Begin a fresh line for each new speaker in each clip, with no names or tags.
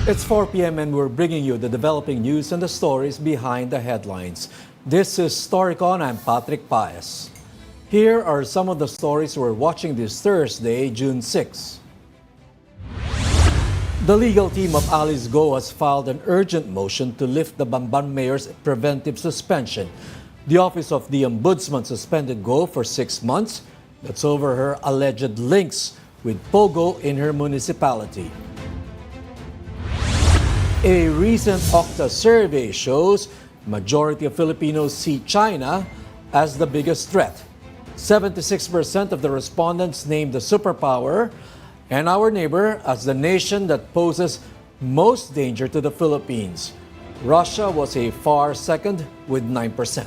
It's 4 p.m. and we're bringing you the developing news and the stories behind the headlines. This is Storycon. I'm Patrick Paez. Here are some of the stories we're watching this Thursday, June 6. The legal team of Alice Go has filed an urgent motion to lift the Bamban mayor's preventive suspension. The Office of the Ombudsman suspended Go for 6 months. That's over her alleged links with Pogo in her municipality. A recent Okta survey shows majority of Filipinos see China as the biggest threat. 76% of the respondents named the superpower and our neighbor as the nation that poses most danger to the Philippines. Russia was a far second with 9%.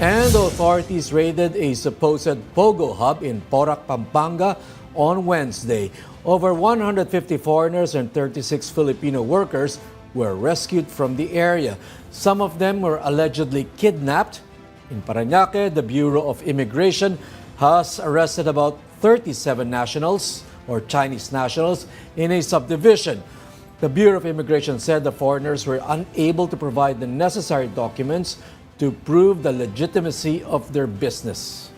And authorities raided a supposed Pogo hub in Porac, Pampanga on Wednesday. Over 150 foreigners and 36 Filipino workers were rescued from the area. Some of them were allegedly kidnapped. In Parañaque, the Bureau of Immigration has arrested about 37 nationals or Chinese nationals in a subdivision. The Bureau of Immigration said the foreigners were unable to provide the necessary documents to prove the legitimacy of their business.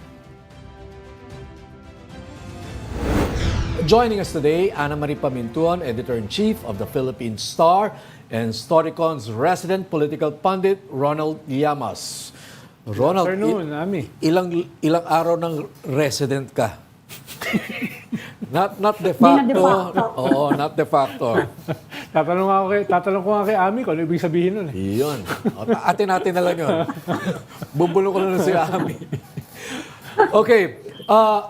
Joining us today, Ana Marie Pamintuan, Editor-in-Chief of the Philippine Star, and Storycon's resident political pundit, Ronald Llamas. Ronald,
Good afternoon, Ami.
ilang araw ng resident ka? not de facto. Oo, not de facto.
Tatanong ko nga kay Ami kung ano ibig sabihin nun.
Iyon. Atin natin na lang yun. Bubulong ko na lang si Ami. Okay.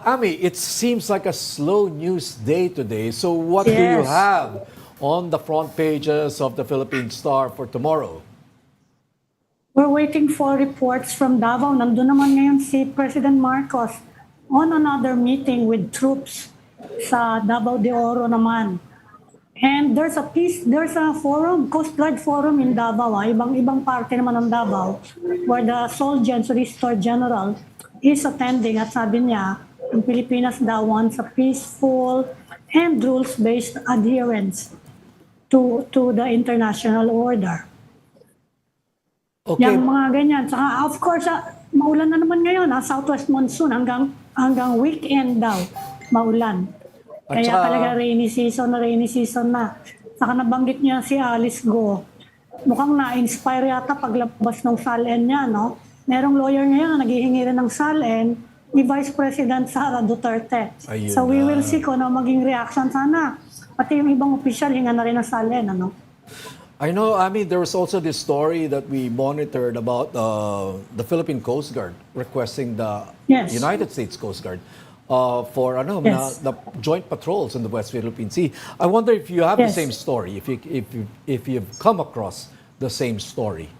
Ami, it seems like a slow news day today. So what do you have on the front pages of the Philippine Star for tomorrow?
We're waiting for reports from Davao. Nandun naman ngayon si President Marcos on another meeting with troops sa Davao de Oro naman. And there's a forum, Coast Guard forum in Davao. Ibang parte naman ng Davao where the Soldier and Solicitor General is attending at sabi niya, ang Pilipinas daw wants a peaceful and rules-based adherence to the international order.
Okay.
Yung mga ganyan. Saka of course, maulan na naman ngayon, southwest monsoon hanggang weekend daw, maulan. Kaya talaga rainy season na. Saka nabanggit niya si Alice Go. Mukhang na-inspire yata paglabas ng SALN niya, no? Merong lawyer ngayon na naghihingi rin ng SALN ni Vice President Sara Duterte.
Ayun
So we will see kung ano maging reaction sana. Pati yung ibang opisyal, hinga na rin ng SALN, ano?
I know, Ami, there was also this story that we monitored about the Philippine Coast Guard requesting the United States Coast Guard for the joint patrols in the West Philippine Sea. I wonder if you have the same story, if you've come across the same story.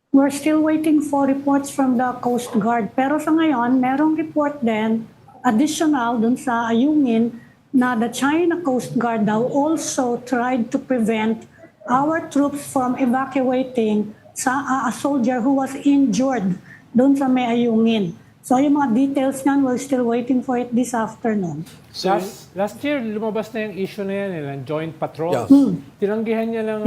We're still waiting for reports from the Coast Guard. Pero sa ngayon, merong report din, additional dun sa Ayungin, na the China Coast Guard daw also tried to prevent our troops from evacuating a soldier who was injured dun sa may Ayungin. So yung mga details niyan, we're still waiting for it this afternoon.
So,
last year, lumabas na yung issue na yan, ng joint patrol.
Yeah.
Tinanggihan niya lang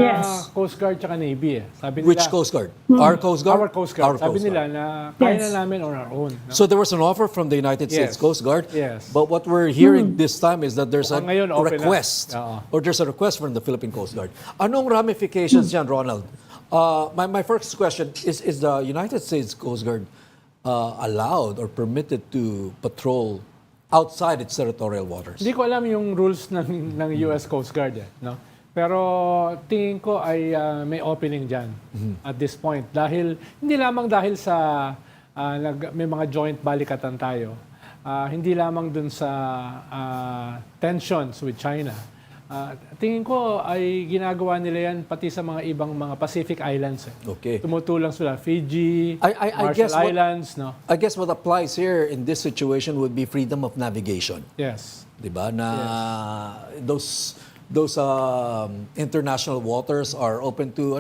Coast Guard at Navy. Sabi nila,
which Coast Guard? Our Coast Guard?
Our Coast Guard. Sabi nila na kaya na namin on our own. No?
So there was an offer from the United States Coast Guard.
Yes.
But what we're hearing this time is that there's a
Ngayon,
request or there's a request from the Philippine Coast Guard. Anong ramifications yan, Ronald? My first question is the United States Coast Guard allowed or permitted to patrol outside its territorial waters?
Hindi ko alam yung rules ng US Coast Guard. No? Pero tingin ko ay may opening dyan at this point. Hindi lamang dahil sa may mga joint balikatan tayo. Hindi lamang dun sa tensions with China. Tingin ko ay ginagawa nila yan pati sa mga ibang mga Pacific Islands.
Okay.
Tumutulong sila. Fiji,
I guess
Marshall Islands. No?
I guess what applies here in this situation would be freedom of navigation.
Yes.
Diba? Those international waters are open to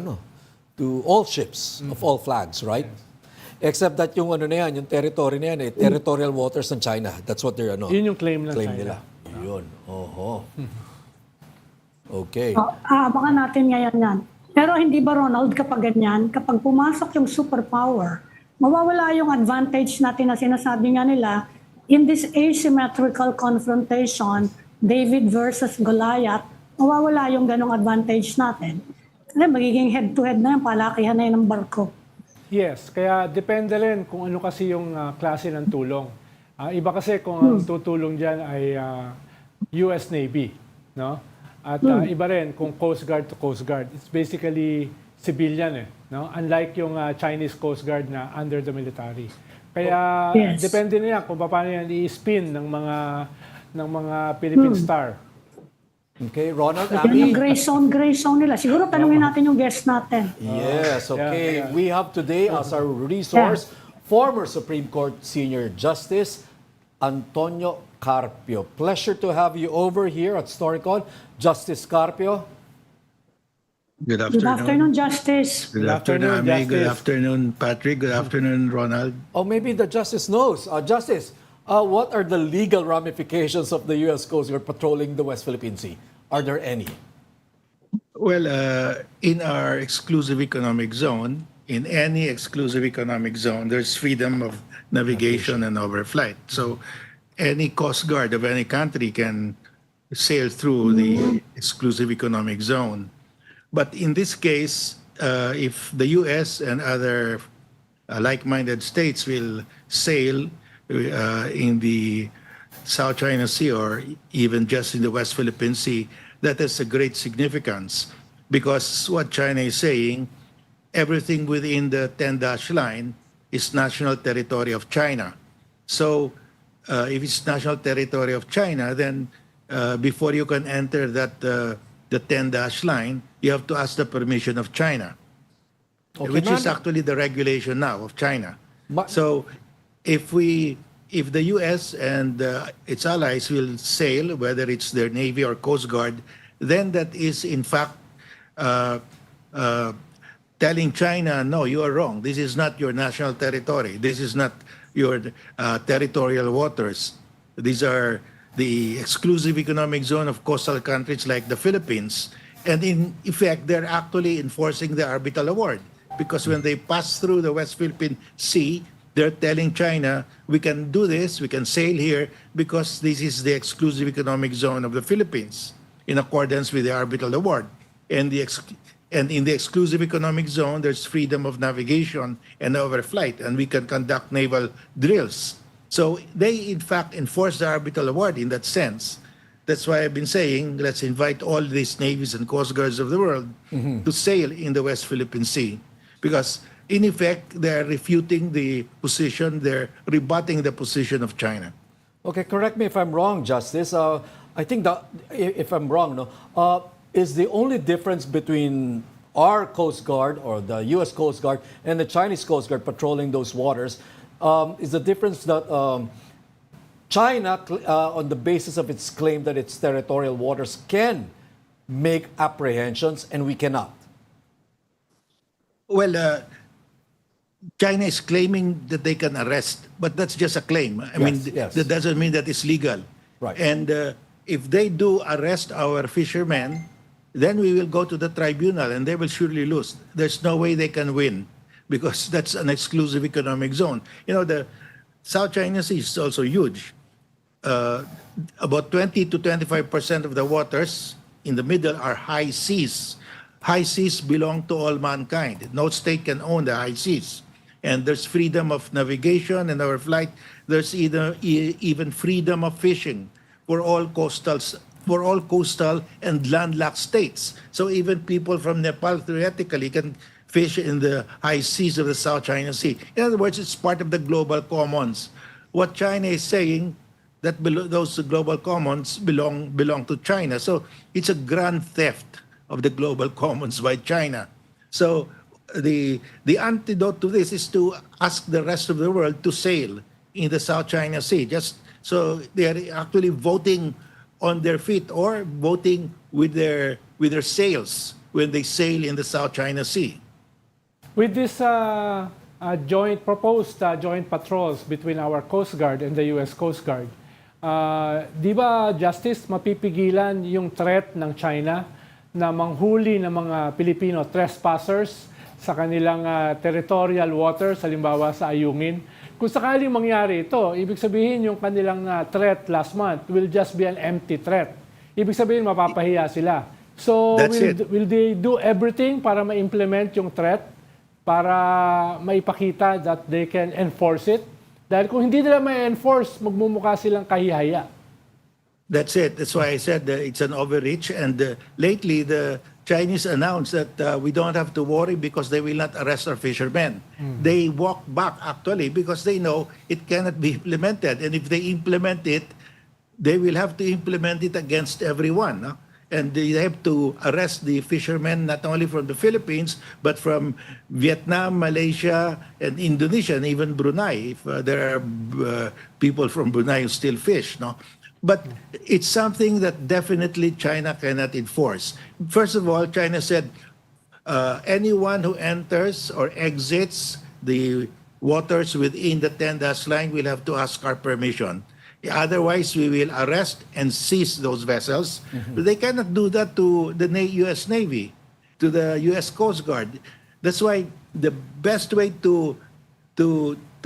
to all ships of all flags, right? Except that yung ano na yan, yung territory na yan, territorial waters ng China. That's what they're
Yun yung claim ng China.
nila. Yun. Oho. Okay.
Abangan natin ngayon yan. Pero hindi ba, Ronald, kapag ganyan, kapag pumasok yung superpower, mawawala yung advantage natin na sinasabi nga nila, in this asymmetrical confrontation, David versus Goliath, mawawala yung ganong advantage natin. Kasi magiging head-to-head na yung palakihan na yun ng barko.
Yes, kaya depende rin kung ano kasi yung klase ng tulong. Iba kasi kung ang tutulong dyan ay US Navy, no? At iba rin kung Coast Guard to Coast Guard. It's basically civilian, no? Unlike yung Chinese Coast Guard na under the military. Kaya depende na yan kung paano yan i-spin ng mga Philippine Star.
Okay, Ronald,
Yan yung gray zone nila. Siguro tanungin natin yung guest natin.
Yes, okay.
Yeah.
We have today as our resource, former Supreme Court Senior Justice Antonio Carpio. Pleasure to have you over here at Storycon. Justice Carpio.
Good afternoon.
Good afternoon, Justice.
Good afternoon, Ami. Good afternoon, Patrick. Good afternoon, Ronald.
Oh, maybe the Justice knows. Justice, what are the legal ramifications of the U.S. Coast Guard patrolling the West Philippine Sea? Are there any?
Well, in our exclusive economic zone, in any exclusive economic zone, there's freedom of navigation and overflight. So any Coast Guard of any country can sail through the exclusive economic zone. But in this case, if the U.S. and other like-minded states will sail in the South China Sea or even just in the West Philippine Sea, that has a great significance because what China is saying, everything within the 10-dash line is national territory of China. So if it's national territory of China, then before you can enter that the 10-dash line, you have to ask the permission of China, which is actually the regulation now of China. So if the U.S. and its allies will sail, whether it's their Navy or Coast Guard, then that is in fact telling China, no, you are wrong. This is not your national territory. This is not your territorial waters. These are the exclusive economic zone of coastal countries like the Philippines. And in effect, they're actually enforcing the arbitral award because when they pass through the West Philippine Sea, they're telling China, we can do this, we can sail here because this is the exclusive economic zone of the Philippines in accordance with the arbitral award. And in the exclusive economic zone, there's freedom of navigation and overflight, and we can conduct naval drills. So they, in fact, enforce the arbitral award in that sense. That's why I've been saying, let's invite all these navies and coast guards of the world to sail in the West Philippine Sea. Because, in effect, they're refuting the position, they're rebutting the position of China.
Okay, correct me if I'm wrong, Justice. I think that, if I'm wrong, no, is the only difference between our Coast Guard or the U.S. Coast Guard and the Chinese Coast Guard patrolling those waters is the difference that China, on the basis of its claim that its territorial waters can make apprehensions and we cannot.
Well, China is claiming that they can arrest, but that's just a claim. I mean, that doesn't mean that it's legal.
Right.
And if they do arrest our fishermen, then we will go to the tribunal and they will surely lose. There's no way they can win because that's an exclusive economic zone. You know, the South China Sea is also huge. About 20 to 25% of the waters in the middle are high seas. High seas belong to all mankind. No state can own the high seas. And there's freedom of navigation and overflight. There's even freedom of fishing for all coastal and landlocked states. So even people from Nepal theoretically can fish in the high seas of the South China Sea. In other words, it's part of the global commons. What China is saying, that those global commons belong to China. So it's a grand theft of the global commons by China. So the antidote to this is to ask the rest of the world to sail in the South China Sea. Just so they are actually voting on their feet or voting with their sails when they sail in the South China Sea.
With this joint patrols between our Coast Guard and the U.S. Coast Guard, di ba, Justice, mapipigilan yung threat ng China na manghuli ng mga Pilipino trespassers sa kanilang territorial waters, halimbawa sa Ayungin? Kung sakaling mangyari ito, ibig sabihin yung kanilang threat last month will just be an empty threat. Ibig sabihin, mapapahiya sila. So, will they do everything para ma-implement yung threat? Para maipakita that they can enforce it? Dahil kung hindi nila ma-enforce, magmumukha silang kahihaya.
That's it. That's why I said it's an overreach. And lately, the Chinese announced that we don't have to worry because they will not arrest our fishermen. They walk back, actually, because they know it cannot be implemented. And if they implement it, they will have to implement it against everyone. No? And they have to arrest the fishermen not only from the Philippines, but from Vietnam, Malaysia, and Indonesia, and even Brunei, if there are people from Brunei who still fish. No? But it's something that definitely China cannot enforce. First of all, China said anyone who enters or exits the waters within the 10-dash line will have to ask our permission. Otherwise, we will arrest and seize those vessels. But they cannot do that to the U.S. Navy, to the U.S. Coast Guard. That's why the best way to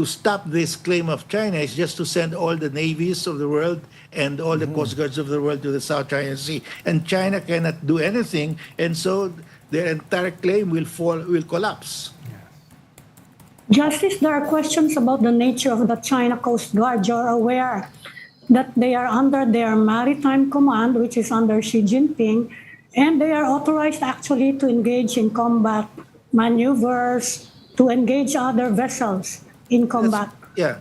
stop this claim of China is just to send all the navies of the world and all the Coast Guards of the world to the South China Sea. And China cannot do anything, and so their entire claim will collapse.
Justice, there are questions about the nature of the China Coast Guard. You're aware that they are under their maritime command, which is under Xi Jinping, and they are authorized actually to engage in combat maneuvers, to engage other vessels in combat.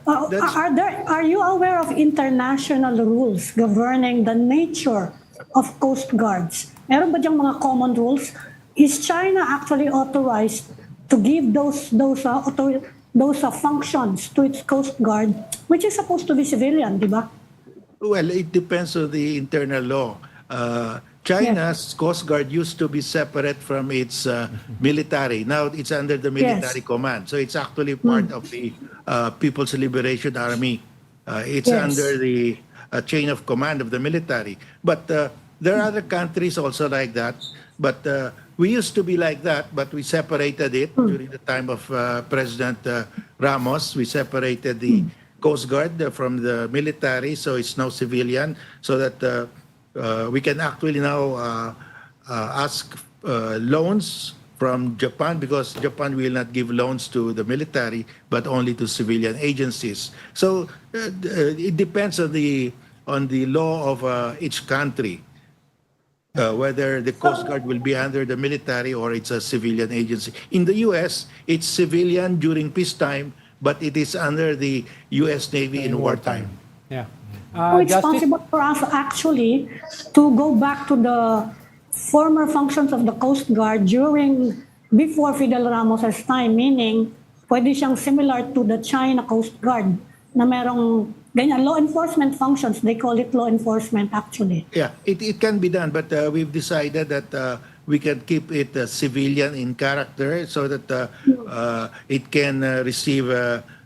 Are you aware of international rules governing the nature of Coast Guards? Meron ba diyang mga common rules? Is China actually authorized to give those functions to its Coast Guard, which is supposed to be civilian, di ba?
Well, it depends on the internal law. China's Coast Guard used to be separate from its military. Now it's under the military command. So it's actually part of the People's Liberation Army. It's under the chain of command of the military. But there are other countries also like that. But we used to be like that, but we separated it during the time of President Ramos. We separated the Coast Guard from the military, so it's now civilian, so that we can actually now ask loans from Japan, because Japan will not give loans to the military, but only to civilian agencies. So it depends on the law of each country. Whether the Coast Guard will be under the military or it's a civilian agency. In the U.S., it's civilian during peacetime, but it is under the U.S. Navy in wartime.
Yeah.
So it's possible for us actually to go back to the former functions of the Coast Guard before Fidel Ramos's time, meaning pwede siyang similar to the China Coast Guard na merong ganyan, law enforcement functions. They call it law enforcement actually.
Yeah, it can be done, but we've decided that we can keep it civilian in character so that it can receive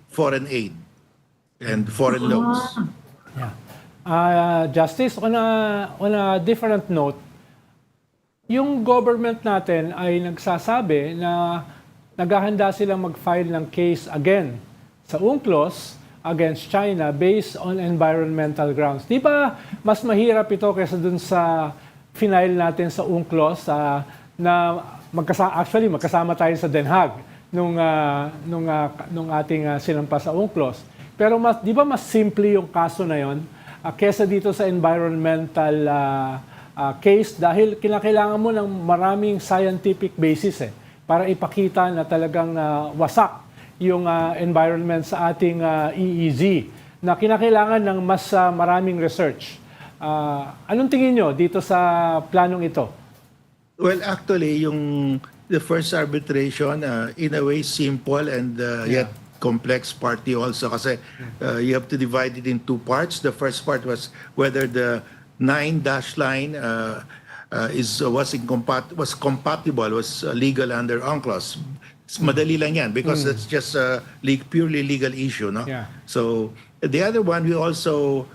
foreign aid and foreign loans.
Yeah. Justice, on a different note, yung government natin ay nagsasabi na naghahanda silang mag-file ng case again sa UNCLOS against China based on environmental grounds. Di ba mas mahirap ito kaysa dun sa final natin sa UNCLOS na magkasama tayo sa Den Haag nung ating sinampa sa UNCLOS. Pero di ba mas simple yung kaso na yon kaysa dito sa environmental case, dahil kinakailangan mo ng maraming scientific basis para ipakita na talagang wasak yung environment sa ating EEZ, na kinakailangan ng mas maraming research. Anong tingin nyo dito sa planong ito?
Well, actually, the first arbitration, in a way, simple and yet complex party also, kasi you have to divide it in two parts. The first part was whether the 9-dash line was compatible, was legal under UNCLOS. Madali lang yan because that's just a purely legal issue, no?
Yeah.
So the other one, we also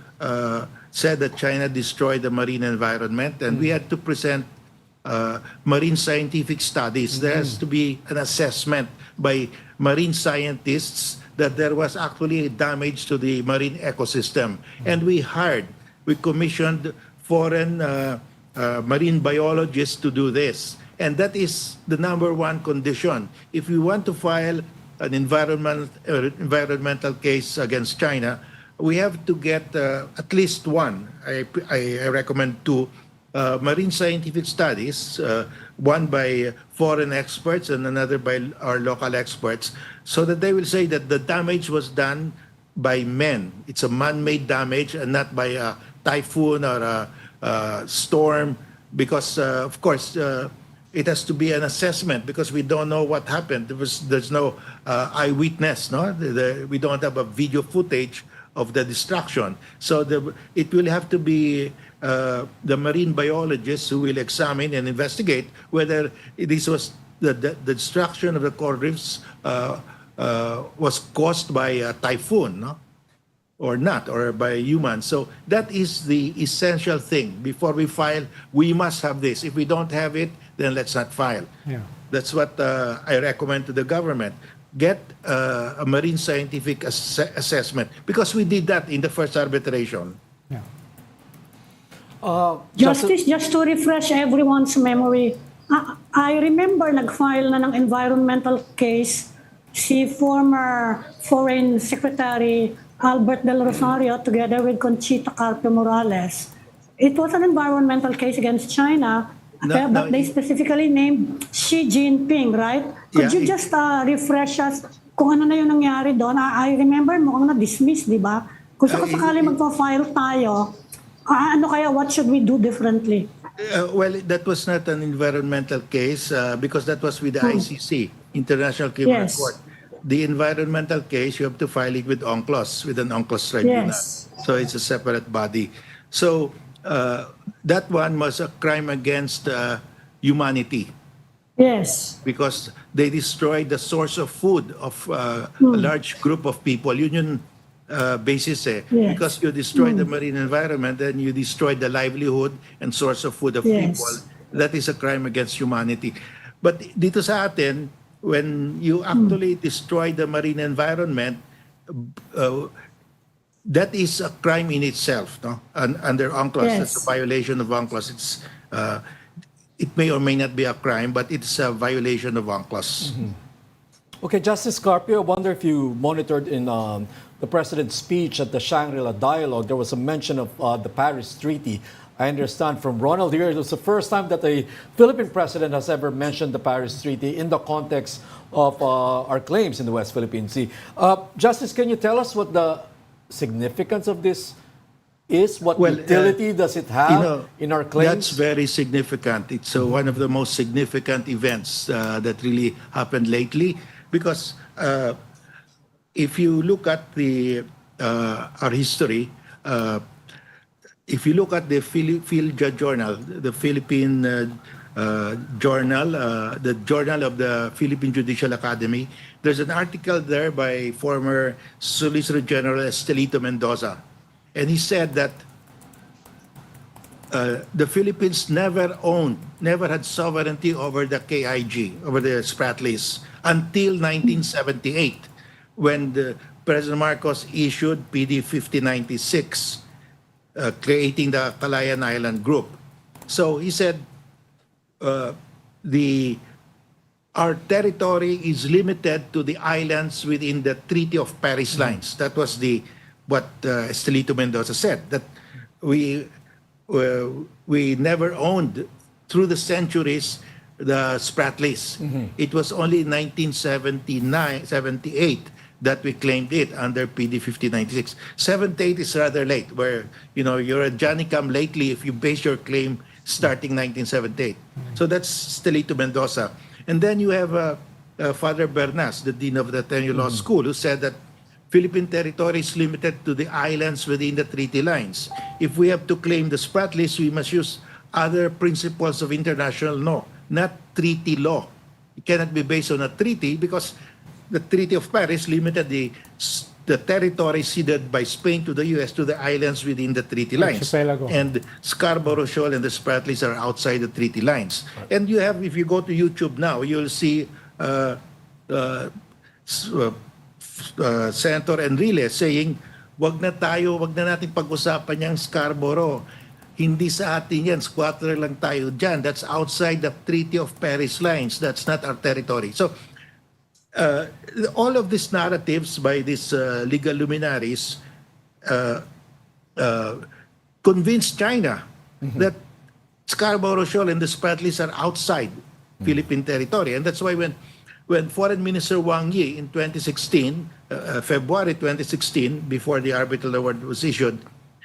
said that China destroyed the marine environment, and we had to present marine scientific studies. There has to be an assessment by marine scientists that there was actually damage to the marine ecosystem. And we commissioned foreign marine biologists to do this. And that is the number one condition. If we want to file an environmental case against China, we have to get at least one, I recommend two, marine scientific studies, one by foreign experts and another by our local experts, so that they will say that the damage was done by men. It's a man-made damage and not by a typhoon or a storm, because, of course, it has to be an assessment because we don't know what happened. There's no eyewitness, no? We don't have a video footage of the destruction. So it will have to be the marine biologists who will examine and investigate whether this was the destruction of the coral reefs was caused by a typhoon, no? Or not, or by humans. So that is the essential thing. Before we file, we must have this. If we don't have it, then let's not file.
Yeah.
That's what I recommend to the government. Get a marine scientific assessment, because we did that in the first arbitration.
Yeah.
Justice, just to refresh everyone's memory, I remember nag-file na ng environmental case si former Foreign Secretary Albert Del Rosario together with Conchita Carpio Morales. It was an environmental case against China, but they specifically named Xi Jinping, right? Could you just refresh us kung ano na yung nangyari doon? I remember mukhang na-dismiss, di ba? Kung sakali magpa-file tayo, what should we do differently?
Well, that was not an environmental case because that was with the ICC, International Criminal Court. The environmental case, you have to file it with UNCLOS, with an UNCLOS tribunal.
Yes.
So it's a separate body. So that one was a crime against humanity.
Yes.
Because they destroyed the source of food of a large group of people. Union basis,
Yes.
because you destroy the marine environment, then you destroy the livelihood and source of food of people. That is a crime against humanity. But dito sa atin, when you actually destroy the marine environment, that is a crime in itself, no? Under UNCLOS, that's a violation of UNCLOS. It may or may not be a crime, but it's a violation of UNCLOS.
Okay, Justice Carpio, I wonder if you monitored in the President's speech at the Shangri-La Dialogue, there was a mention of the Paris Treaty. I understand from Ronald here, it was the first time that a Philippine president has ever mentioned the Paris Treaty in the context of our claims in the West Philippine Sea. Justice, can you tell us what the significance of this is? What utility does it have in our claims?
That's very significant. It's one of the most significant events that really happened lately, because if you look at our history, if you look at the PhilJa Journal, the Philippine journal, the Journal of the Philippine Judicial Academy, there's an article there by former Solicitor General Estelito Mendoza. And he said that the Philippines never had sovereignty over the KIG, over the Spratlys, until 1978, when President Marcos issued PD 5096, creating the Calayan Island Group. So he said, our territory is limited to the islands within the Treaty of Paris lines. That was what Estelito Mendoza said, that we never owned through the centuries the Spratlys. It was only in 1978 that we claimed it under PD 5096. 78 is rather late, where you're a Johnny come lately if you base your claim starting 1978. So that's Estelito Mendoza. And then you have Father Bernas, the Dean of the Ateneo Law School, who said that Philippine territory is limited to the islands within the treaty lines. If we have to claim the Spratlys, we must use other principles of international law, not treaty law. It cannot be based on a treaty because the Treaty of Paris limited the territory ceded by Spain to the U.S. to the islands within the treaty lines.
Archipelago.
And Scarborough Shoal and the Spratlys are outside the treaty lines. And you have, if you go to YouTube now, you'll see Senator Enrile saying, wag na natin pag-usapan yung Scarborough. Hindi sa atin yan, squatter lang tayo dyan. That's outside the Treaty of Paris lines. That's not our territory. So, all of these narratives by these legal luminaries convinced China that Scarborough Shoal and the Spratlys are outside Philippine territory. And that's why when Foreign Minister Wang Yi in 2016, February 2016, before the arbitral award was issued,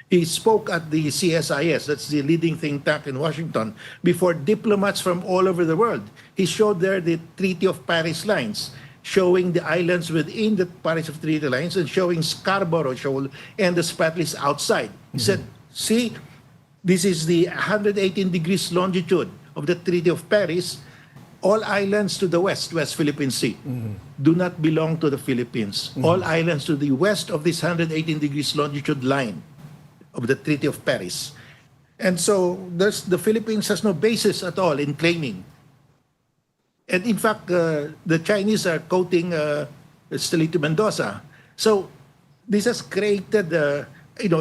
he spoke at the CSIS, that's the leading think tank in Washington, before diplomats from all over the world. He showed there the Treaty of Paris lines, showing the islands within the Paris of Treaty lines and showing Scarborough Shoal and the Spratlys outside. He said, see, this is the 118 degrees longitude of the Treaty of Paris. All islands to the West Philippine Sea, do not belong to the Philippines. All islands to the west of this 118 degrees longitude line of the Treaty of Paris. And so the Philippines has no basis at all in claiming. And in fact, the Chinese are quoting Estelito Mendoza. So this has created,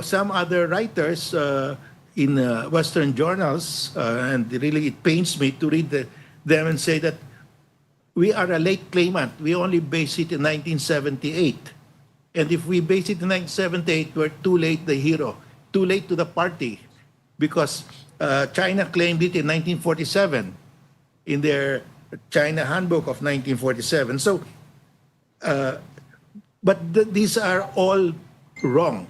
some other writers in Western journals, and really it pains me to read them and say that we are a late claimant. We only base it in 1978. And if we base it in 1978, we're too late the hero, too late to the party, because China claimed it in 1947 in their China Handbook of 1947. So, these are all wrong.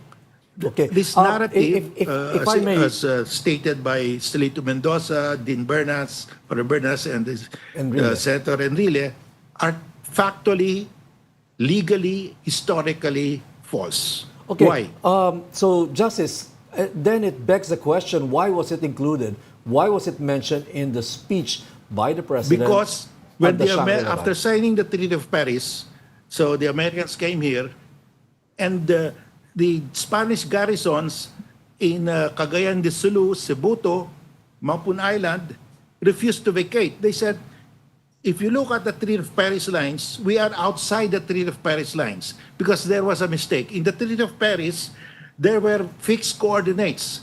Okay.
This narrative,
if I may,
as stated by Estelito Mendoza, Dean Bernas, and Senator Enrile, are factually, legally, historically false.
okay.
Why?
So, Justice, then it begs the question: why was it included? Why was it mentioned in the speech by the president?
Because when
at the Shangri-La
after signing the Treaty of Paris, so the Americans came here, and the Spanish garrisons in Cagayan de Sulu, Cebuto, Mapun Island refused to vacate. They said, if you look at the Treaty of Paris lines, we are outside the Treaty of Paris lines because there was a mistake. In the Treaty of Paris, there were fixed coordinates,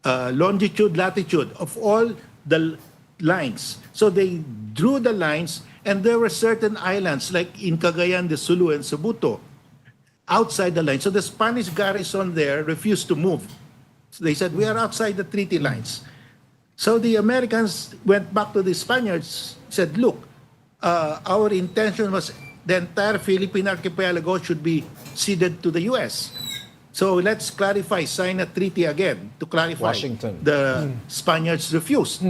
longitude, latitude of all the lines. So they drew the lines, and there were certain islands like in Cagayan de Sulu and Cebuto outside the line. So the Spanish garrison there refused to move. So they said, we are outside the treaty lines. So the Americans went back to the Spaniards, said, look, our intention was the entire Philippine archipelago should be ceded to the U.S. So let's clarify, sign a treaty again to clarify.
Washington.
The Spaniards refused.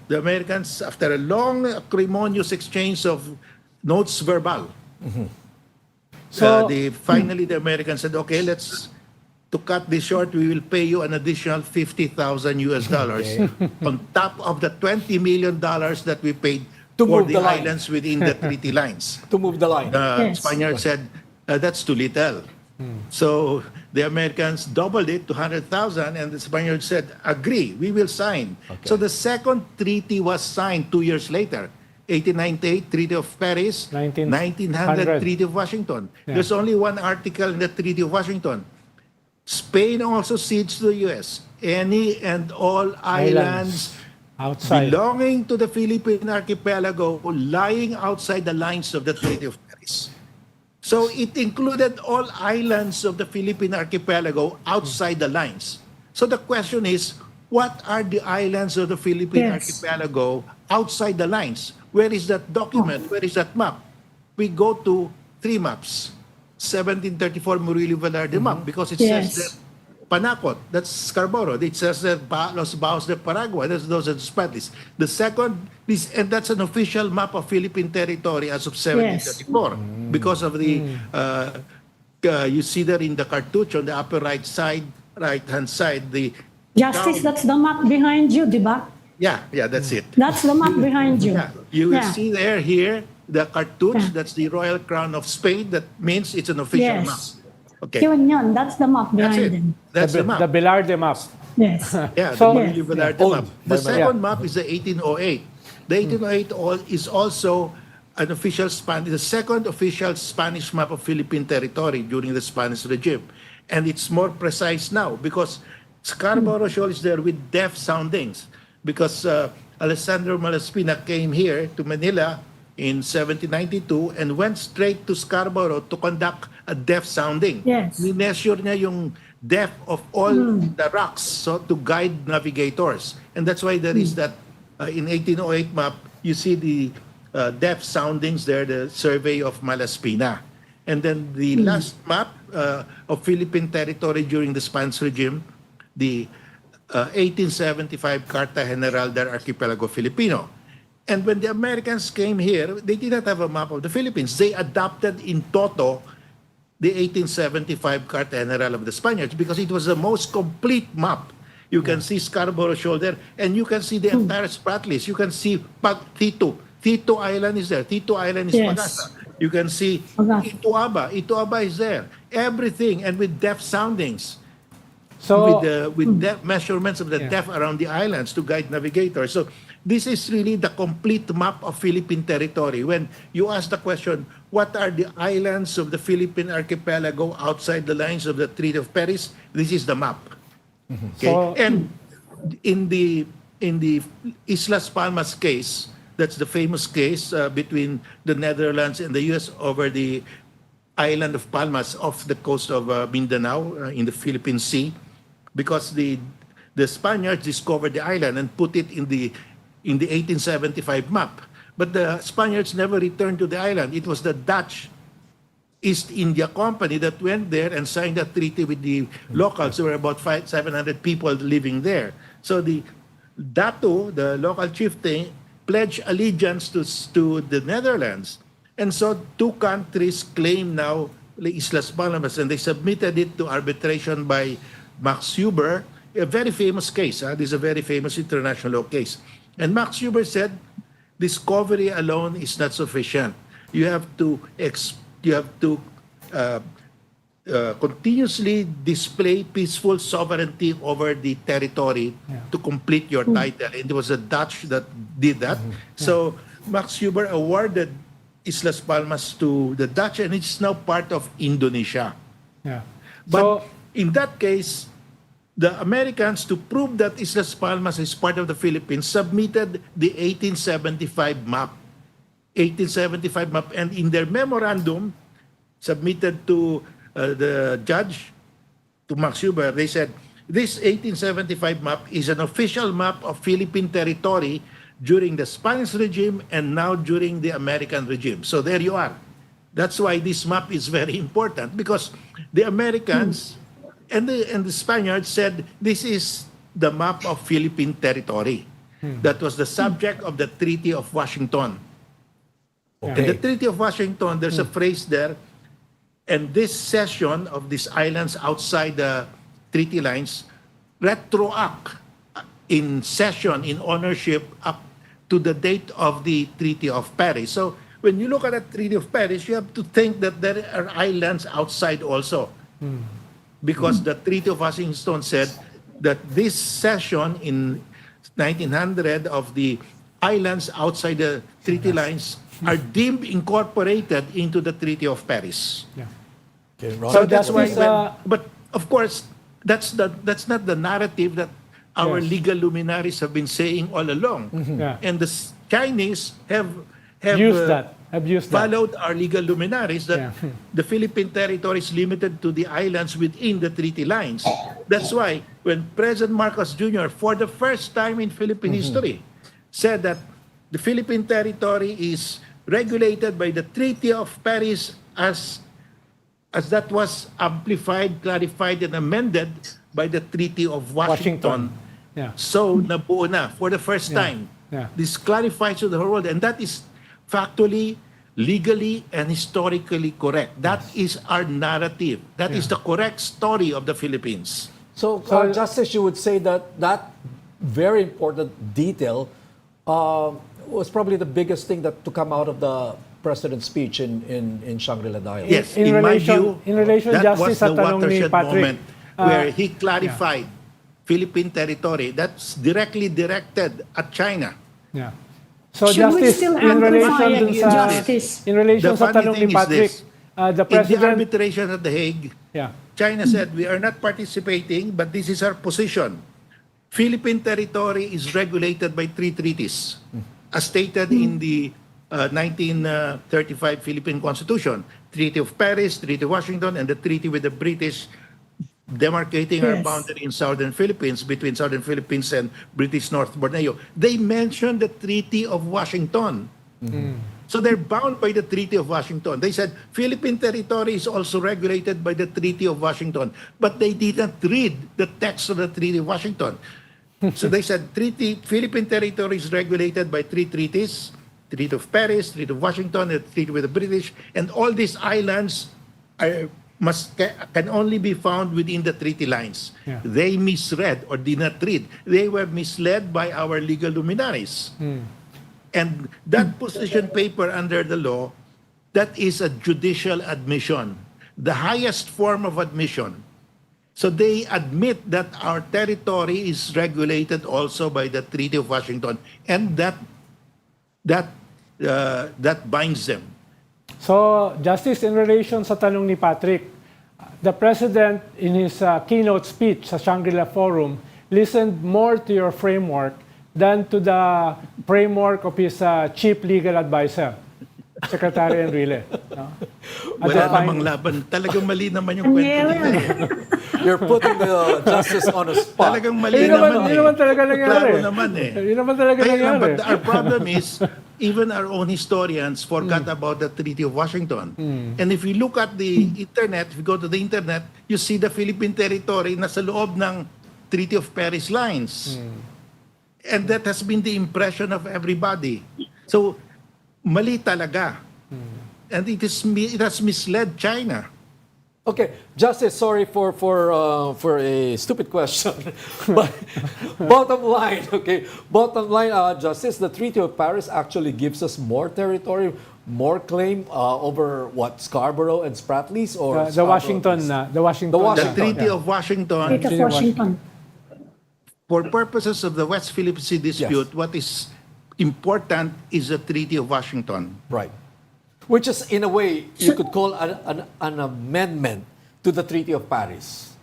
The Americans, after a long, acrimonious exchange of notes verbal,
So,
finally the Americans said, okay, to cut this short, we will pay you an additional $50,000 on top of the $20 million that we paid
To
for
move
the
the line.
islands within the treaty lines.
to move the line.
The
Yes.
Spaniards said, that's too little. So the Americans doubled it to 100,000, and the Spaniards said, agree, we will sign.
Okay.
So the second treaty was signed 2 years later. 1898 Treaty of Paris, 1900 Treaty of Washington.
Yeah.
There's only one article in the Treaty of Washington. Spain also cedes to the U.S. any and all islands
outside.
belonging to the Philippine archipelago lying outside the lines of the Treaty of Paris. So it included all islands of the Philippine archipelago outside the lines. So the question is, what are the islands of the Philippine
Yes.
archipelago outside the lines? Where is that document? Where is that map? We go to 3 maps. 1734 Murillo Velarde map, because it says
Yes.
that Panacot, that's Scarborough. It says that Los Baos de Paragua, those are the Spratlys. The second, and that's an official map of Philippine territory as of 1734. Because of the, you see there in the cartouche on the upper right-hand side, the
Justice, that's the map behind you, di ba?
Yeah, that's it.
That's the map behind you.
Yeah, you will
Yeah.
see here the cartouche.
Yeah.
That's the Royal Crown of Spain. That means it's an official map.
Yes.
Okay,
Yun. That's the map
that's
behind
it.
them.
That's the
The
map.
Velarde map.
Yes.
Yeah,
So-
the Emilio Velarde
Owned
map.
by
The second map is the 1808. The 1808 is also an official Spanish, the second official Spanish map of Philippine territory during the Spanish regime. And it's more precise now because Scarborough Shoal is there with depth soundings because Alessandro Malaspina came here to Manila in 1792 and went straight to Scarborough to conduct a depth sounding.
Yes.
Ni-measure niya yung depth of all the rocks so to guide navigators. And that's why there is that in 1808 map, you see the depth soundings there, the survey of Malaspina. And then the last map of Philippine territory during the Spanish regime, the 1875 Carta General del Archipelago Filipino. And when the Americans came here, they did not have a map of the Philippines. They adopted in toto the 1875 Carta General of the Spaniards because it was the most complete map. You can see Scarborough Shoal there, and you can see the entire Spratlys. You can see Tito. Tito Island is there. Tito Island is
Yes.
Pagasa. You can see
Pagasa.
Ituaba. Ituaba is there. Everything, and with depth soundings.
So,
With depth measurements of the depth around the islands to guide navigators. So this is really the complete map of Philippine territory. When you ask the question, what are the islands of the Philippine archipelago outside the lines of the Treaty of Paris? This is the map. Okay?
So-
And in the Islas Palmas case, that's the famous case between the Netherlands and the U.S. over the island of Palmas off the coast of Mindanao in the Philippine Sea, because the Spaniards discovered the island and put it in the 1875 map. But the Spaniards never returned to the island. It was the Dutch East India Company that went there and signed a treaty with the locals. There were about 700 people living there. So the Datu, the local chieftain, pledged allegiance to the Netherlands. And so two countries claim now the Islas Palmas, and they submitted it to arbitration by Max Huber, a very famous case. This is a very famous international law case. And Max Huber said, discovery alone is not sufficient. You have to continuously display peaceful sovereignty over the territory to complete your title. And it was the Dutch that did that. So Max Huber awarded Islas Palmas to the Dutch, and it's now part of Indonesia.
yeah.
But
So,
in that case, the Americans, to prove that Islas Palmas is part of the Philippines, submitted the 1875 map. 1875 map. And in their memorandum submitted to the judge, to Max Huber, they said, this 1875 map is an official map of Philippine territory during the Spanish regime and now during the American regime. So there you are. That's why this map is very important, because the Americans and the Spaniards said this is the map of Philippine territory. That was the subject of the Treaty of Washington. And the
Okay.
Treaty of Washington, there's a phrase there, and this cession of these islands outside the treaty lines retroact in cession, in ownership, up to the date of the Treaty of Paris. So when you look at the Treaty of Paris, you have to think that there are islands outside also. Because the Treaty of Washington said that this cession in 1900 of the islands outside the treaty lines are deemed incorporated into the Treaty of Paris.
yeah.
Okay, Ron.
So that's
that
why,
is,
but of course, that's not the narrative that our
Yes.
legal luminaries have been saying all along.
Yeah.
And the Chinese have
Use that. Have used that.
followed our legal luminaries that
Yeah.
the Philippine territory is limited to the islands within the treaty lines. That's why when President Marcos Jr., for the first time in Philippine history, said that the Philippine territory is regulated by the Treaty of Paris as that was amplified, clarified, and amended by the Treaty of Washington.
Yeah.
So nabuo na for the first time.
Yeah.
This clarifies to the whole world, and that is factually, legally, and historically correct. That is our narrative. That is the correct story of the Philippines.
So, Justice, you would say that very important detail was probably the biggest thing that to come out of the president's speech in Shangri-La Dialogue.
Yes,
In
in my
relation-
view,
in relation,
that was
Justice, sa
the
tanong ni
watershed
Patrick,
moment where he clarified Philippine territory that's directly directed at China.
Yeah. So
Should we
Justice,
still
in relation
amplify
dun
it,
sa
Justice?
in relation
The
sa
funny
tanong ni
thing is
Patrick,
this.
the
In the
president,
arbitration at The Hague,
yeah.
China said, we are not participating, but this is our position. Philippine territory is regulated by 3 treaties, as stated in the 1935 Philippine Constitution, Treaty of Paris, Treaty of Washington, and the treaty with the British demarcating our
Yes.
boundary in southern Philippines, between southern Philippines and British North Borneo. They mentioned the Treaty of Washington. So they're bound by the Treaty of Washington. They said Philippine territory is also regulated by the Treaty of Washington, but they didn't read the text of the Treaty of Washington. So they said Philippine territory is regulated by 3 treaties, Treaty of Paris, Treaty of Washington, and Treaty with the British, and all these islands can only be found within the treaty lines.
Yeah.
They misread or did not read. They were misled by our legal luminaries. And that position paper under the law, that is a judicial admission, the highest form of admission. So they admit that our territory is regulated also by the Treaty of Washington, and that binds them.
So, Justice, in relation sa tanong ni Patrick, the President, in his keynote speech sa Shangri-La Forum, listened more to your framework than to the framework of his chief legal advisor, Secretary Enrile. No?
Wala namang laban. Talagang mali naman yung kwento nila.
You're putting the justice on a spot.
Talagang mali
Yun
naman.
yun naman talaga nangyari.
Klaro naman eh.
Yun naman talaga
Kaya
nangyari.
but our problem is, even our own historians forgot about the Treaty of Washington. And if you look at the internet, if you go to the internet, you see the Philippine territory nasa loob ng Treaty of Paris lines. And that has been the impression of everybody. So, mali talaga. And it has misled China.
Okay, Justice, sorry for a stupid question, but bottom line, Justice, the Treaty of Paris actually gives us more territory, more claim over what, Scarborough and Spratlys, or
The Washington,
The Washington.
The Treaty of Washington,
Treaty of Washington.
for purposes of the West Philippine Sea dispute, what is important is the Treaty of Washington.
Right. Which is, in a way, you could call an amendment to the Treaty of Paris.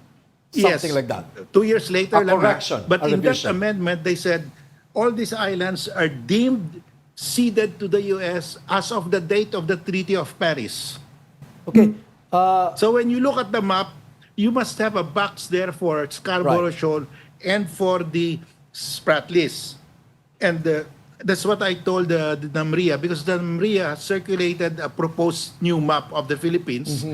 Something like that.
2 years later,
A correction,
but
a
in that
revision.
amendment, they said all these islands are deemed ceded to the U.S. as of the date of the Treaty of Paris.
Okay.
So when you look at the map, you must have a box there for Scarborough
Right.
Shoal and for the Spratlys. And that's what I told the NAMRIA, because the NAMRIA circulated a proposed new map of the Philippines,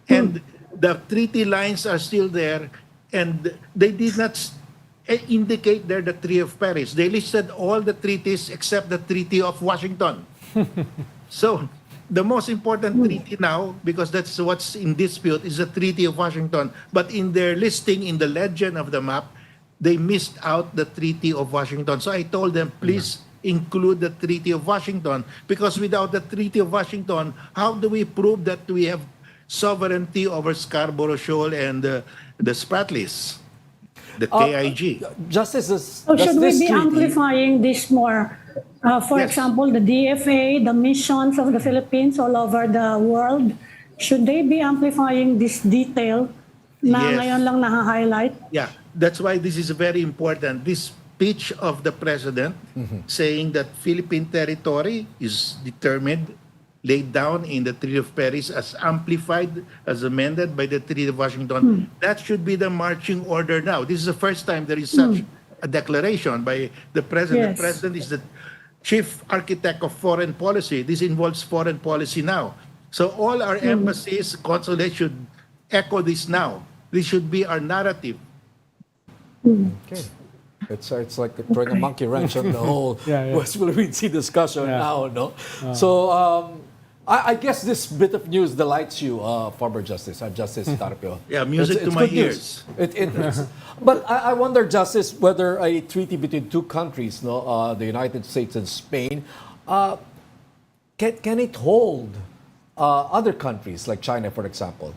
and the treaty lines are still there, and they did not indicate there the Treaty of Paris. They listed all the treaties except the Treaty of Washington. So the most important treaty now, because that's what's in dispute, is the Treaty of Washington. But in their listing, in the legend of the map, they missed out the Treaty of Washington. So I told them, please include the Treaty of Washington, because without the Treaty of Washington, how do we prove that we have sovereignty over Scarborough Shoal and the Spratlys, the KIG?
Justice,
So should we
this
be
treaty,
amplifying this more? For
Yes.
example, the DFA, the missions of the Philippines all over the world, should they be amplifying this detail na
Yes.
ngayon lang na-highlight?
Yeah, that's why this is very important. This speech of the president saying that Philippine territory is determined, laid down in the Treaty of Paris as amplified, as amended by the Treaty of Washington. That should be the marching order now. This is the first time there is such a declaration by the president.
Yes.
The president is the chief architect of foreign policy. This involves foreign policy now. So all our embassies, consulates should echo this now. This should be our narrative.
Okay. It's like throwing a monkey wrench on the whole
Yeah.
West Philippine Sea discussion
Yeah.
now, no? So I guess this bit of news delights you, former Justice, Justice Carpio.
Yeah, music to my
good news.
ears.
But I wonder, Justice, whether a treaty between two countries, no, the United States and Spain, can it hold other countries like China, for example?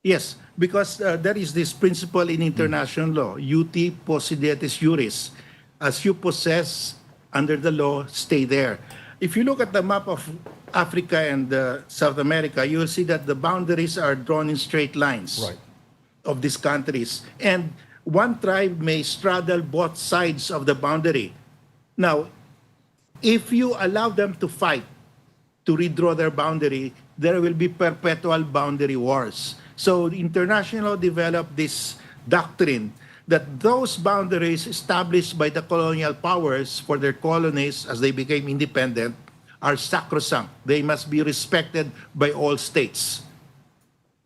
Yes, because there is this principle in international law, uti possidetis juris. As you possess under the law, stay there. If you look at the map of Africa and South America, you will see that the boundaries are drawn in straight lines of these countries. And one tribe may straddle both sides of the boundary. Now, if you allow them to fight, to redraw their boundary, there will be perpetual boundary wars. So international law developed this doctrine that those boundaries established by the colonial powers for their colonies as they became independent are sacrosanct. They must be respected by all states.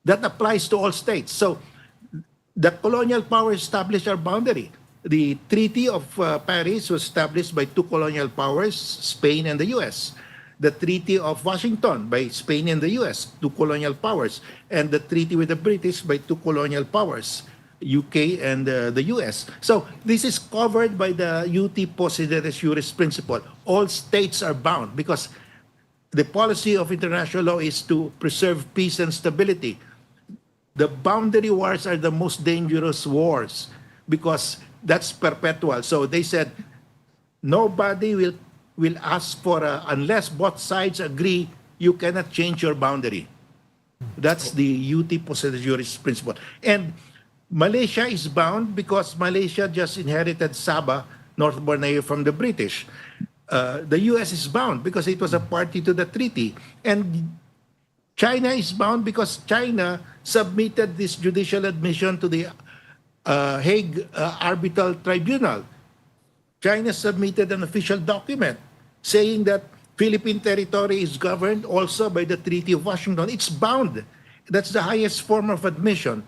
That applies to all states. So the colonial powers established our boundary. The Treaty of Paris was established by two colonial powers, Spain and the U.S. The Treaty of Washington by Spain and the U.S., two colonial powers. And the treaty with the British by two colonial powers, UK and the US. So this is covered by the uti possidetis juris principle. All states are bound because the policy of international law is to preserve peace and stability. The boundary wars are the most dangerous wars because that's perpetual. So they said nobody will ask for unless both sides agree, you cannot change your boundary. That's the uti possidetis juris principle. And Malaysia is bound because Malaysia just inherited Sabah, North Borneo from the British. The US is bound because it was a party to the treaty. And China is bound because China submitted this judicial admission to the Hague Arbitral Tribunal. China submitted an official document saying that Philippine territory is governed also by the Treaty of Washington. It's bound. That's the highest form of admission.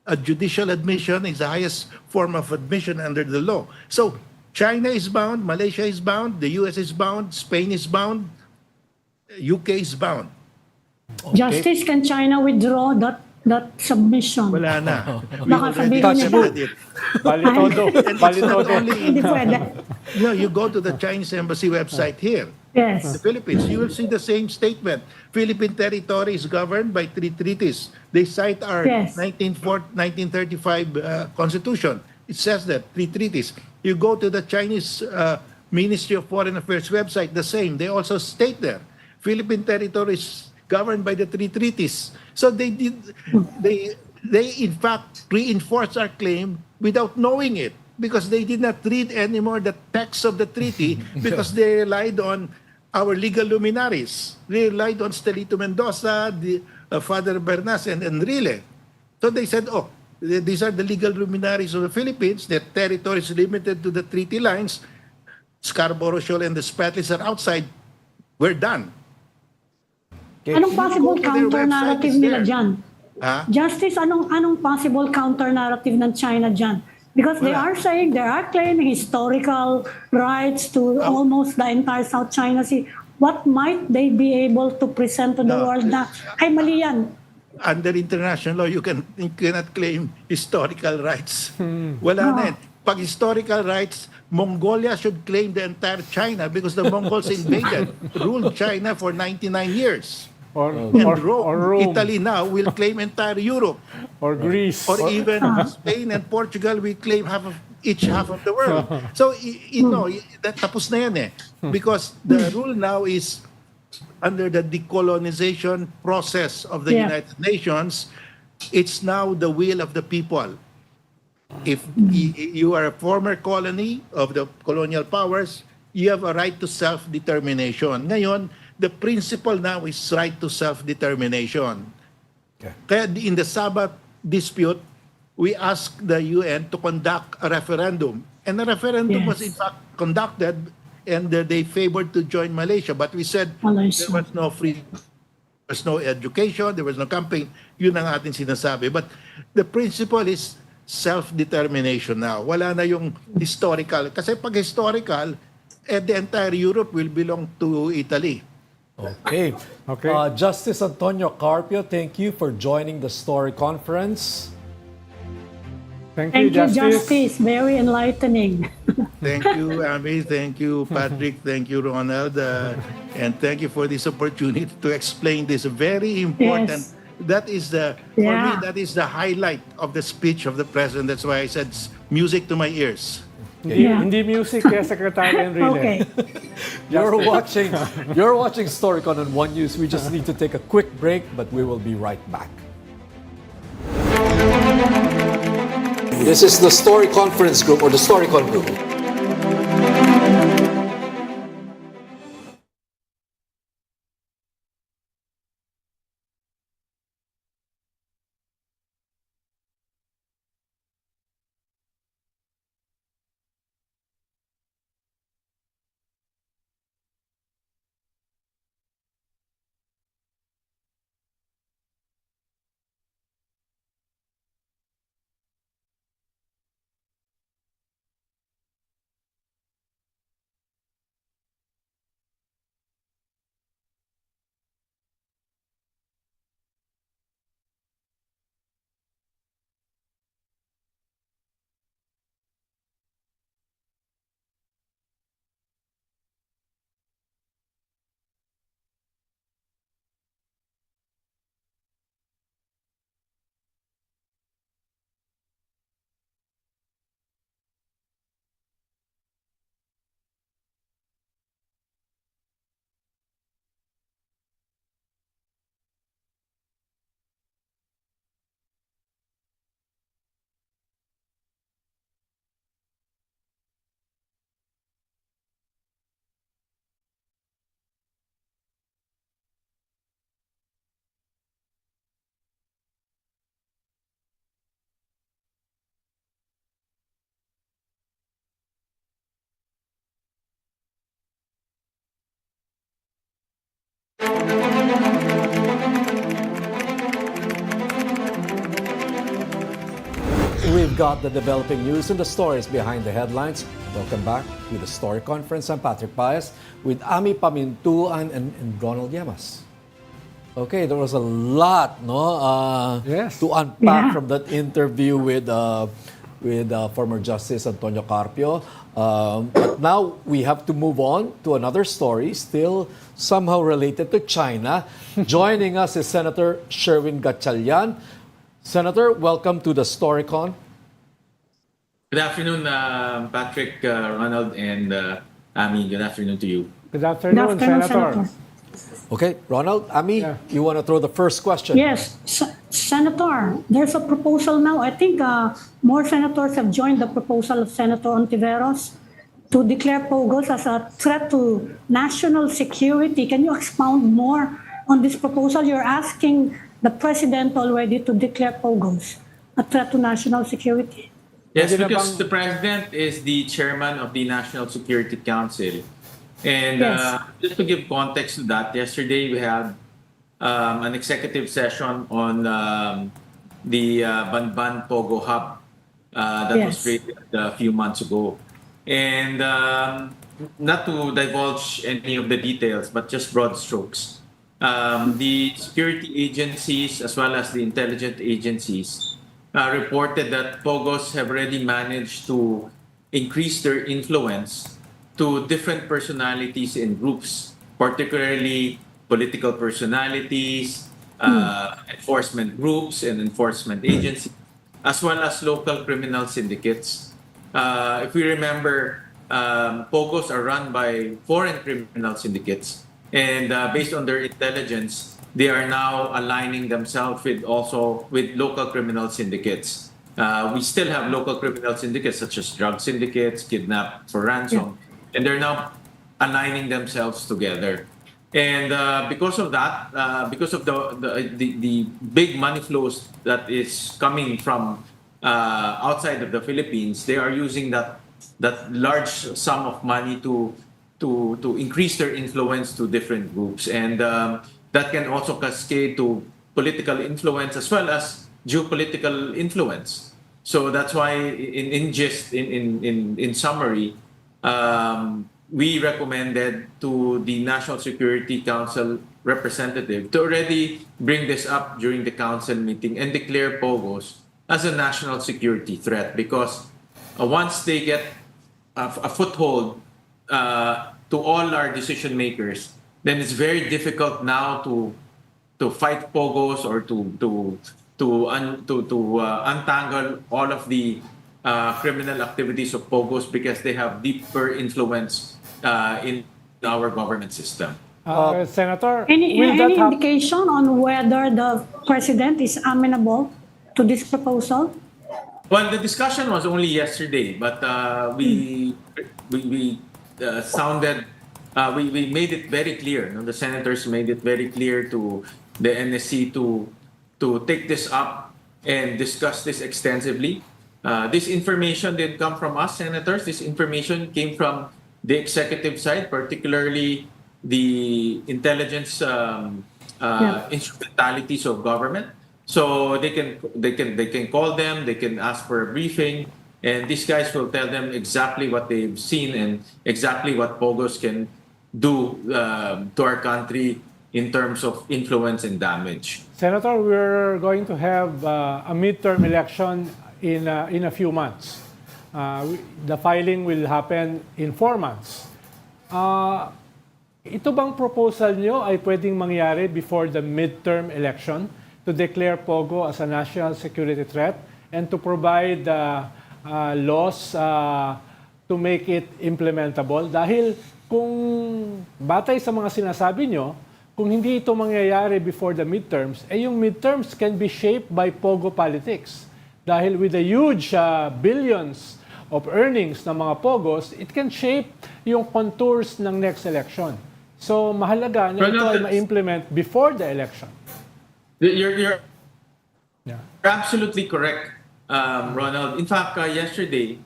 A judicial admission is the highest form of admission under the law. So China is bound, Malaysia is bound, the US is bound, Spain is bound, UK is bound.
Justice, can China withdraw that submission?
Wala na. We
Baka
already
sabihin niya
accepted it.
Balitodo.
And it's not
Balitodo.
only
Hindi pwede.
you go to the Chinese embassy website here,
Yes.
the Philippines, you will see the same statement. Philippine territory is governed by three treaties. They cite our
Yes.
1935 Constitution. It says that, three treaties. You go to the Chinese Ministry of Foreign Affairs website, the same. They also state there, Philippine territory is governed by the three treaties. So they in fact reinforce our claim without knowing it, because they did not read anymore the text of the treaty because they relied on our legal luminaries. They relied on Stelito Mendoza, Father Bernas, and Enrile. So they said, oh, these are the legal luminaries of the Philippines. Their territory is limited to the treaty lines. Scarborough Shoal and the Spratlys are outside. We're done.
Anong possible
Go to their
counter-narrative
website,
nila
it's there.
dyan?
Ha?
Justice, anong possible counter-narrative ng China dyan? Because they
Wala.
are saying, they are claiming historical rights to almost the entire South China Sea. What might they be able to present to the
No.
world na, ay mali yan?
Under international law, you cannot claim historical rights. Wala na yan. Pag historical rights, Mongolia should claim the entire China because the Mongols invaded, ruled China for 99 years.
Or
And
Rome.
Italy now will claim entire Europe.
Or Greece.
Or even Spain and Portugal will claim each half of the world. So, tapos na yan eh. Because the rule now is under the decolonization process of the
Yeah.
United Nations, it's now the will of the people. If you are a former colony of the colonial powers, you have a right to self-determination. Ngayon, the principle now is right to self-determination.
Okay.
Kaya in the Sabah dispute, we asked the UN to conduct a referendum. And the referendum was in fact conducted, and they favored to join Malaysia. But we said
Malaysia.
there was no free, there was no education, there was no campaign. Yun ang ating sinasabi. But the principle is self-determination now. Wala na yung historical. Kasi pag historical, the entire Europe will belong to Italy.
Okay.
Okay.
Justice Antonio Carpio, thank you for joining the Story Conference.
Thank
Thank
you,
you,
Justice.
Justice. Very enlightening.
Thank you, Ami. Thank you, Patrick. Thank you, Ronald. And thank you for this opportunity to explain this very important.
Yes.
That is for me,
Yeah.
that is the highlight of the speech of the president. That's why I said music to my ears.
Yeah.
Hindi music kaya Secretary Enrile.
Okay.
You're watching Storycon on One News. We just need to take a quick break, but we will be right back. This is the Story Conference Group or the Storycon Group. We've got the developing news and the stories behind the headlines. Welcome back to the Story Conference. I'm Patrick Paez with Ami Pamintuan and Ronald Llamas. Okay, there was a lot, no,
Yes.
to unpack
Yeah.
from that interview with former Justice Antonio Carpio. But now we have to move on to another story, still somehow related to China. Joining us is Senator Sherwin Gatchalian. Senator, welcome to the Storycon.
Good afternoon, Patrick, Ronald, and Ami. Good afternoon to you.
Good
Good
afternoon,
afternoon,
Senator.
Senator.
Okay, Ronald, Ami,
Yeah.
you want to throw the first question?
Yes, Senator, there's a proposal now. I think more senators have joined the proposal of Senator Ontiveros to declare POGOs as a threat to national security. Can you expound more on this proposal? You're asking the president already to declare POGOs a threat to national security.
Yes,
Pwede na
because
bang-
the president is the chairman of the National Security Council. And
Yes.
just to give context to that, yesterday we had an executive session on the Banban Pogo Hub that was
Yes.
created a few months ago. And not to divulge any of the details, but just broad strokes. The security agencies as well as the intelligence agencies reported that POGOs have already managed to increase their influence to different personalities and groups, particularly political personalities, enforcement groups and enforcement agencies, as well as local criminal syndicates. If we remember, POGOs are run by foreign criminal syndicates, and based on their intelligence, they are now aligning themselves with also with local criminal syndicates. We still have local criminal syndicates such as drug syndicates, kidnap for ransom, and they're now aligning themselves together. And because of that, because of the big money flows that is coming from outside of the Philippines, they are using that large sum of money to increase their influence to different groups, and that can also cascade to political influence as well as geopolitical influence. So that's why, in summary, we recommended to the National Security Council representative to already bring this up during the council meeting and declare Pogos as a national security threat, because once they get a foothold to all our decision makers, then it's very difficult now to fight Pogos or to untangle all of the criminal activities of Pogos, because they have deeper influence in our government system.
Senator,
Any,
will that
any
happen?
indication on whether the president is amenable to this proposal?
Well, the discussion was only yesterday, but we sounded we made it very clear. The senators made it very clear to the NSC to take this up and discuss this extensively. This information didn't come from us, senators. This information came from the executive side, particularly the intelligence instrumentalities of government. So they can call them, they can ask for a briefing, and these guys will tell them exactly what they've seen and exactly what Pogos can do to our country in terms of influence and damage.
Senator, we're going to have a midterm election in a few months. The filing will happen in 4 months. Ito bang proposal nyo ay pwedeng mangyari before the midterm election to declare Pogo as a national security threat and to provide laws to make it implementable? Dahil kung batay sa mga sinasabi nyo, kung hindi ito mangyayari before the midterms, yung midterms can be shaped by Pogo politics. Dahil with the huge billions of earnings ng mga Pogos, it can shape yung contours ng next election. So mahalaga na ito ay ma-implement before the election.
You're absolutely correct, Ronald. In fact, yesterday,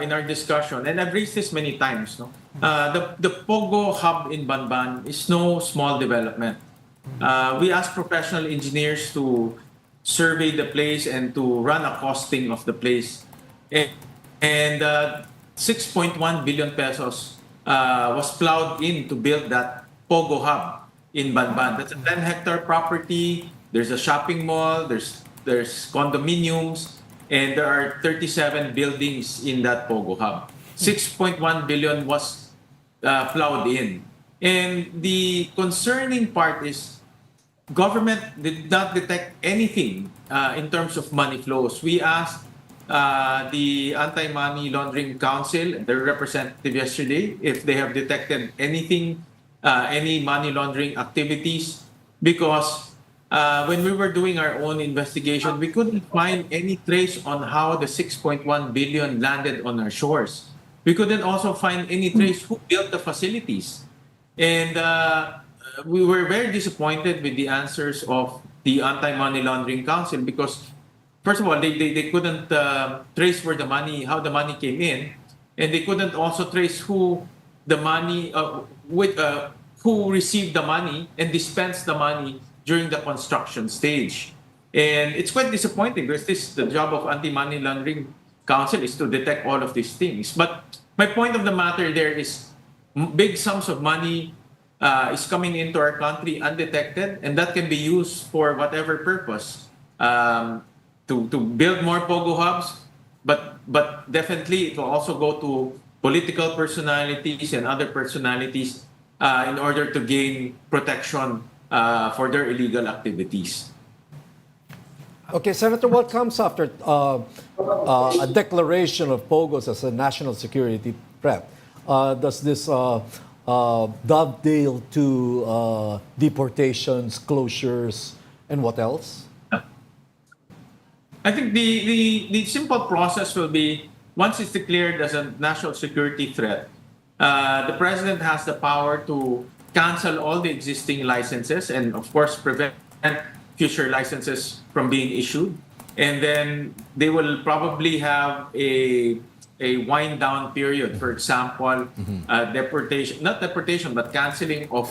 in our discussion, and I've raised this many times, no? The Pogo hub in Banban is no small development. We asked professional engineers to survey the place and to run a costing of the place. And 6.1 billion pesos was plowed in to build that Pogo hub in Banban. That's a 10-hectare property. There's a shopping mall. There's condominiums. And there are 37 buildings in that Pogo hub. 6.1 billion was plowed in. And the concerning part is government did not detect anything in terms of money flows. We asked the Anti-Money Laundering Council, their representative yesterday, if they have detected anything, any money laundering activities, because when we were doing our own investigation, we couldn't find any trace on how the 6.1 billion landed on our shores. We couldn't also find any trace who built the facilities. And we were very disappointed with the answers of the Anti-Money Laundering Council, because first of all, they couldn't trace where the money, how the money came in, and they couldn't also trace who the money, who received the money and dispensed the money during the construction stage. And it's quite disappointing, because the job of Anti-Money Laundering Council is to detect all of these things. But my point of the matter there is big sums of money is coming into our country undetected, and that can be used for whatever purpose, to build more Pogo hubs, but definitely it will also go to political personalities and other personalities in order to gain protection for their illegal activities.
Okay, Senator, what comes after a declaration of Pogos as a national security threat? Does this dovetail to deportations, closures, and what else?
I think the simple process will be, once it's declared as a national security threat, the president has the power to cancel all the existing licenses and, of course, prevent future licenses from being issued. And then they will probably have a wind down period. For example, deportation, not deportation, but canceling of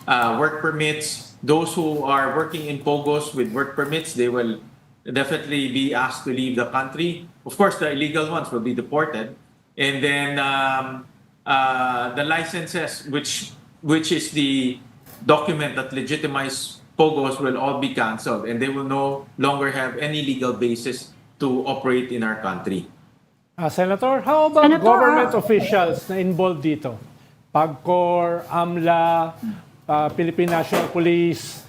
work permits. Those who are working in Pogos with work permits, they will definitely be asked to leave the country. Of course, the illegal ones will be deported. And then the licenses, which is the document that legitimize pogos, will all be canceled, and they will no longer have any legal basis to operate in our country.
Senator, how about
Senator,
government officials na involved dito? PAGCOR, AMLA, Philippine National Police,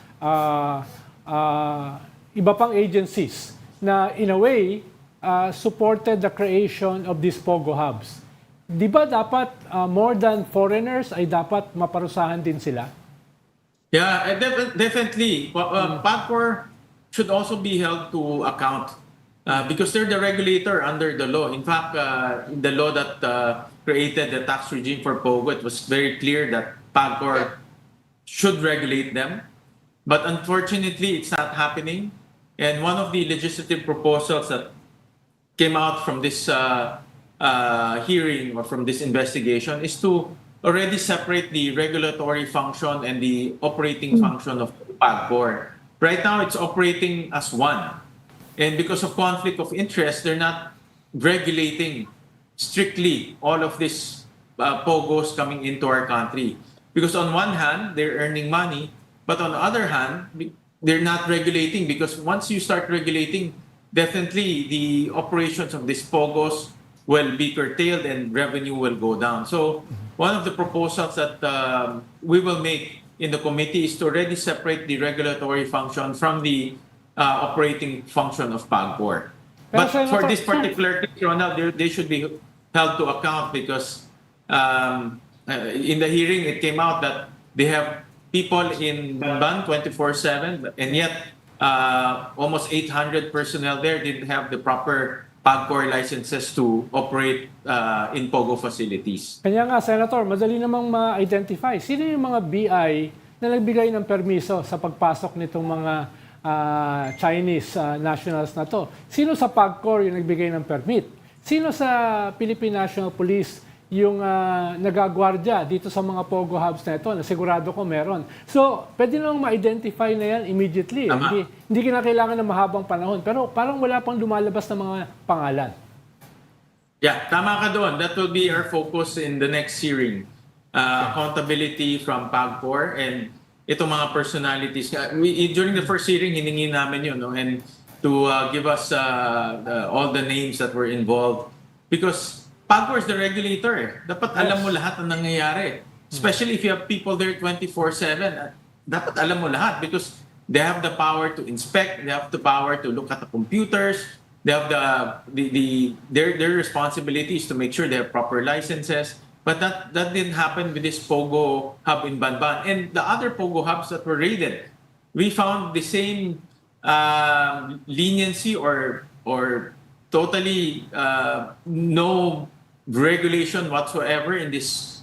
iba pang agencies na in a way supported the creation of these Pogo hubs. Di ba dapat more than foreigners ay dapat maparusahan din sila?
Yeah, definitely. PAGCOR should also be held to account because they're the regulator under the law. In fact, in the law that created the tax regime for Pogo, it was very clear that PAGCOR should regulate them. But unfortunately, it's not happening. And one of the legislative proposals that came out from this hearing or from this investigation is to already separate the regulatory function and the operating function of PAGCOR. Right now, it's operating as one. And because of conflict of interest, they're not regulating strictly all of these POGOs coming into our country. Because on one hand, they're earning money, but on the other hand, they're not regulating, because once you start regulating, definitely the operations of these POGOs will be curtailed and revenue will go down. So one of the proposals that we will make in the committee is to already separate the regulatory function from the operating function of PAGCOR. But for this particular case, Ronald, they should be held to account because in the hearing, it came out that they have people in Banban 24/7, and yet almost 800 personnel there didn't have the proper PAGCOR licenses to operate in POGO facilities.
Kanya nga, Senator, madali namang ma-identify. Sino yung mga BI na nagbigay ng permiso sa pagpasok nitong mga Chinese nationals na to? Sino sa PAGCOR yung nagbigay ng permit? Sino sa Philippine National Police yung nagagwardya dito sa mga Pogo hubs na ito, na sigurado ko meron. So, pwede namang ma-identify na yan immediately. Hindi kinakailangan ng mahabang panahon. Pero parang wala pang lumalabas na mga pangalan.
Yeah, tama ka doon. That will be our focus in the next hearing. Accountability from PAGCOR and itong mga personalities. During the first hearing, hiningi namin yun, no? And to give us all the names that were involved. Because PAGCOR is the regulator. Dapat alam mo lahat ang nangyayari. Especially if you have people there 24/7. Dapat alam mo lahat because they have the power to inspect, they have the power to look at the computers, they have their responsibility is to make sure they have proper licenses. But that didn't happen with this Pogo hub in Banban. And the other Pogo hubs that were raided, we found the same leniency or totally no regulation whatsoever in this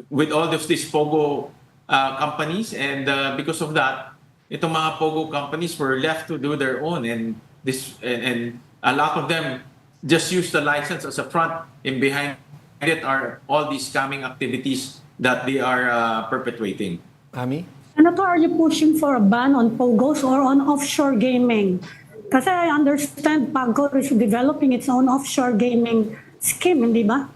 with all of these Pogo companies, and because of that, itong mga Pogo companies were left to do their own, and a lot of them just use the license as a front, and behind it are all these scamming activities that they are perpetuating.
Ami?
Senator, are you pushing for a ban on POGOs or on offshore gaming? Kasi I understand PAGCOR is developing its own offshore gaming scheme, hindi ba?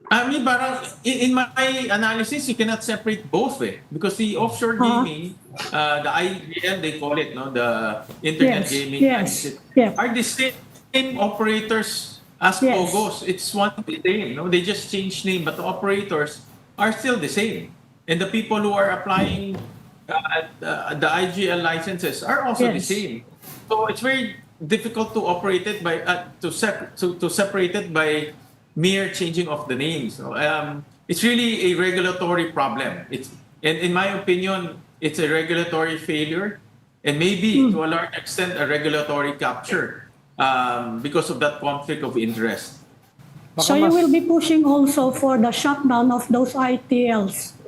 I mean, parang in my analysis, you cannot separate both, because the offshore gaming, the IGL, they call it, no, the internet gaming, are the same operators as POGOs. It's one the same, no? They just change name, but the operators are still the same, and the people who are applying the IGL licenses are also the same. So it's very difficult to operate it by to separate it by mere changing of the names. So, it's really a regulatory problem. And in my opinion, it's a regulatory failure, and maybe to a large extent a regulatory capture because of that conflict of interest.
So you will be pushing also for the shutdown of those ITLs?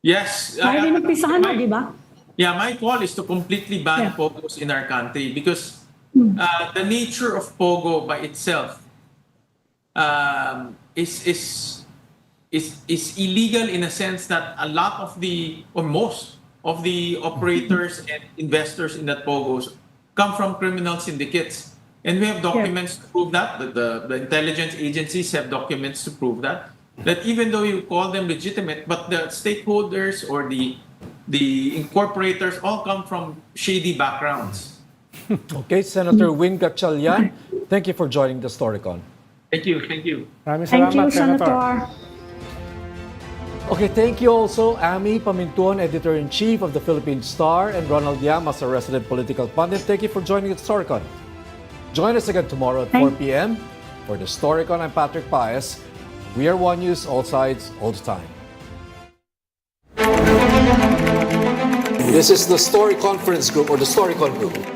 Yes.
Ay, inumpisahan na, di ba?
Yeah, my call is to completely ban POGOs in our country because the nature of POGO by itself is illegal in a sense that a lot of most of the operators and investors in that POGOs come from criminal syndicates. And we have documents to prove that. The intelligence agencies have documents to prove that. That even though you call them legitimate, but the stakeholders or the incorporators all come from shady backgrounds.
Okay, Senator Wing Gatchalian, thank you for joining the Storycon.
Thank you. Thank you.
Maraming
Thank
salamat,
you, Senator.
Okay, thank you also, Ami Pamintuan, Editor-in-Chief of the Philippine Star, and Ronald Llamas, a resident political pundit. Thank you for joining the Storycon. Join us again tomorrow at 4 p.m. For the Storycon, I'm Patrick Paez. We are One News, all sides, all the time. This is the Story Conference Group or the Storycon Group.